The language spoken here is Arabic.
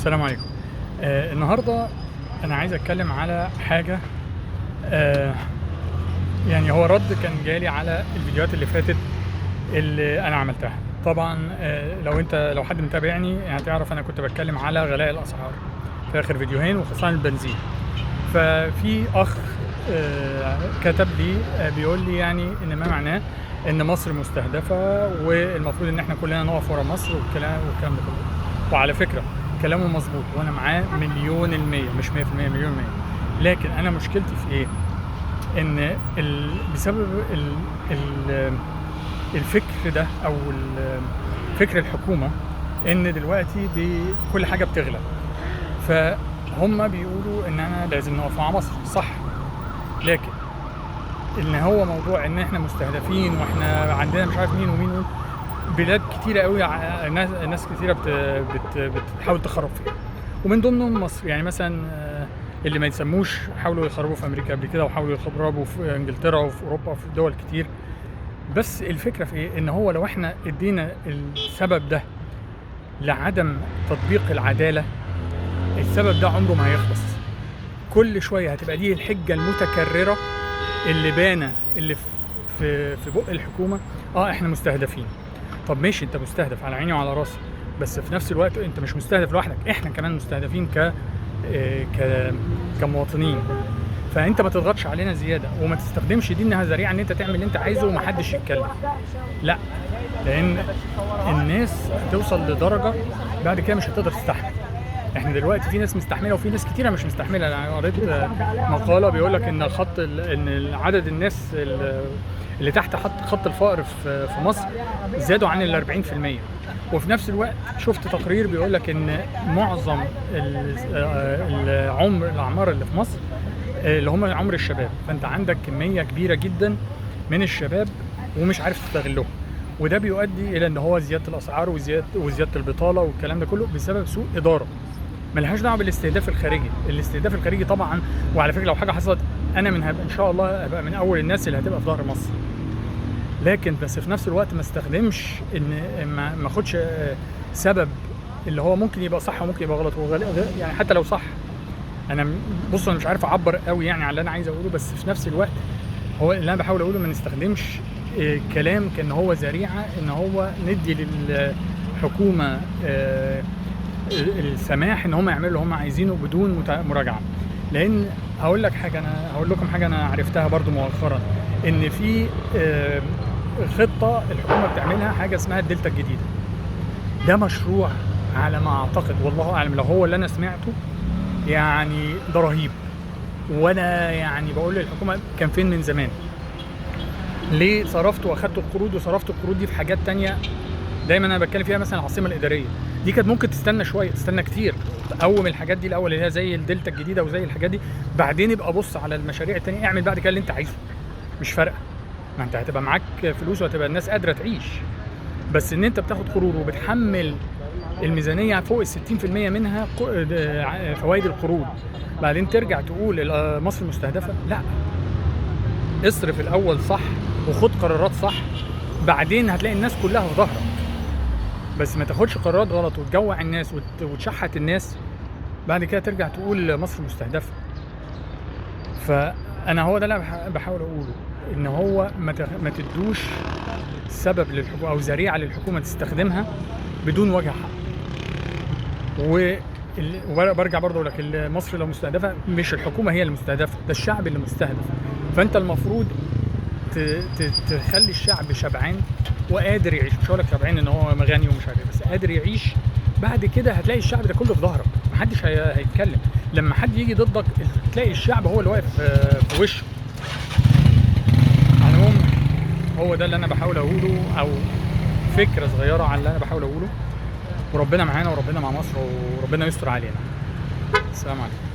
السلام عليكم. النهارده انا عايز اتكلم على حاجه. يعني هو رد كان جالي على الفيديوهات اللي فاتت اللي انا عملتها. طبعا لو حد متابعني هتعرف انا كنت بتكلم على غلاء الاسعار في اخر فيديوهين وخصوصا البنزين. ففي اخ كتب لي بيقول لي يعني ان ما معناه ان مصر مستهدفه والمفروض ان احنا كلنا نقف ورا مصر والكلام ده كله. وعلى فكره كلامه مظبوط وانا معاه مليون المية، مش 100%، مليون المية. لكن انا مشكلتي في ايه؟ ان بسبب الفكر ده او فكر الحكومه ان دلوقتي كل حاجه بتغلى، فهم بيقولوا ان انا لازم نقف مع مصر، صح. لكن ان هو موضوع ان احنا مستهدفين واحنا عندنا مش عارف مين ومين بلاد كتيره قوي، ناس كتيره بتحاول تخرب فيها، ومن ضمنهم مصر. يعني مثلا اللي ما يسموش حاولوا يخربوا في امريكا قبل كده، وحاولوا يخربوا في انجلترا وفي اوروبا وفي دول كتير. بس الفكره في ايه؟ ان هو لو احنا ادينا السبب ده لعدم تطبيق العداله، السبب ده عمره ما هيخلص. كل شويه هتبقى دي الحجه المتكرره اللي في بق الحكومه. احنا مستهدفين. طب ماشي، انت مستهدف على عيني وعلى راسي، بس في نفس الوقت انت مش مستهدف لوحدك، احنا كمان مستهدفين كمواطنين. فانت ما تضغطش علينا زياده وما تستخدمش دي انها ذريعه ان انت تعمل اللي انت عايزه ومحدش يتكلم. لا، لان الناس هتوصل لدرجه بعد كده مش هتقدر تستحمل. احنا دلوقتي في ناس مستحمله وفي ناس كتيره مش مستحمله. انا قريت مقاله بيقول لك ان ان عدد الناس اللي تحت خط الفقر في مصر زادوا عن 40%. وفي نفس الوقت شفت تقرير بيقول لك ان معظم الاعمار اللي في مصر اللي هم عمر الشباب، فانت عندك كميه كبيره جدا من الشباب ومش عارف تستغلهم، وده بيؤدي الى ان هو زياده الاسعار وزياده البطاله والكلام ده كله بسبب سوء اداره ملهاش دعوه بالاستهداف الخارجي. الاستهداف الخارجي طبعا، وعلى فكره لو حاجه حصلت انا ان شاء الله ابقى من اول الناس اللي هتبقى في ظهر مصر، لكن بس في نفس الوقت ما استخدمش ان ما اخدش سبب اللي هو ممكن يبقى صح وممكن يبقى غلط. يعني حتى لو صح، انا مش عارف اعبر قوي يعني على اللي انا عايز اقوله، بس في نفس الوقت هو اللي انا بحاول اقوله ما نستخدمش كلام كان هو ذريعه ان هو ندي للحكومه السماح ان هم يعملوا اللي هم عايزينه بدون مراجعه. لان هقول لكم حاجه انا عرفتها برضو مؤخرا، ان في خطه الحكومه بتعملها حاجه اسمها الدلتا الجديده. ده مشروع على ما اعتقد، والله اعلم لو هو اللي انا سمعته، يعني ده رهيب. وانا يعني بقول للحكومه كان فين من زمان؟ ليه صرفت واخدت القروض وصرفت القروض دي في حاجات تانية؟ دايما انا بتكلم فيها مثلا العاصمه الاداريه دي كانت ممكن تستنى شويه، تستنى كتير، تقوم الحاجات دي الاول اللي هي زي الدلتا الجديده وزي الحاجات دي، بعدين يبقى بص على المشاريع التانية، اعمل بعد كده اللي انت عايزه، مش فارقه. ما انت هتبقى معاك فلوس وهتبقى الناس قادره تعيش. بس ان انت بتاخد قروض وبتحمل الميزانيه فوق ال 60% منها فوائد القروض، بعدين ترجع تقول مصر مستهدفه. لا، اصرف الاول صح وخد قرارات صح، بعدين هتلاقي الناس كلها في ظهرك. بس ما تاخدش قرارات غلط وتجوع الناس وتشحت الناس، بعد كده ترجع تقول مصر مستهدفه. فانا هو ده اللي انا بحاول اقوله، ان هو ما تدوش سبب للحكومه او ذريعه للحكومه تستخدمها بدون وجه حق. وبرجع برضه اقول لك مصر لو مستهدفه مش الحكومه هي المستهدفه، ده الشعب اللي مستهدف. فانت المفروض تخلي الشعب شبعان وقادر يعيش. مش هقول لك شبعان ان هو غني ومش عارف، بس قادر يعيش. بعد كده هتلاقي الشعب ده كله في ظهرك، محدش هيتكلم. لما حد يجي ضدك تلاقي الشعب هو اللي واقف في وشه. على العموم هو ده اللي انا بحاول اقوله، او فكره صغيره على اللي انا بحاول اقوله. وربنا معانا وربنا مع مصر وربنا يستر علينا. السلام عليكم.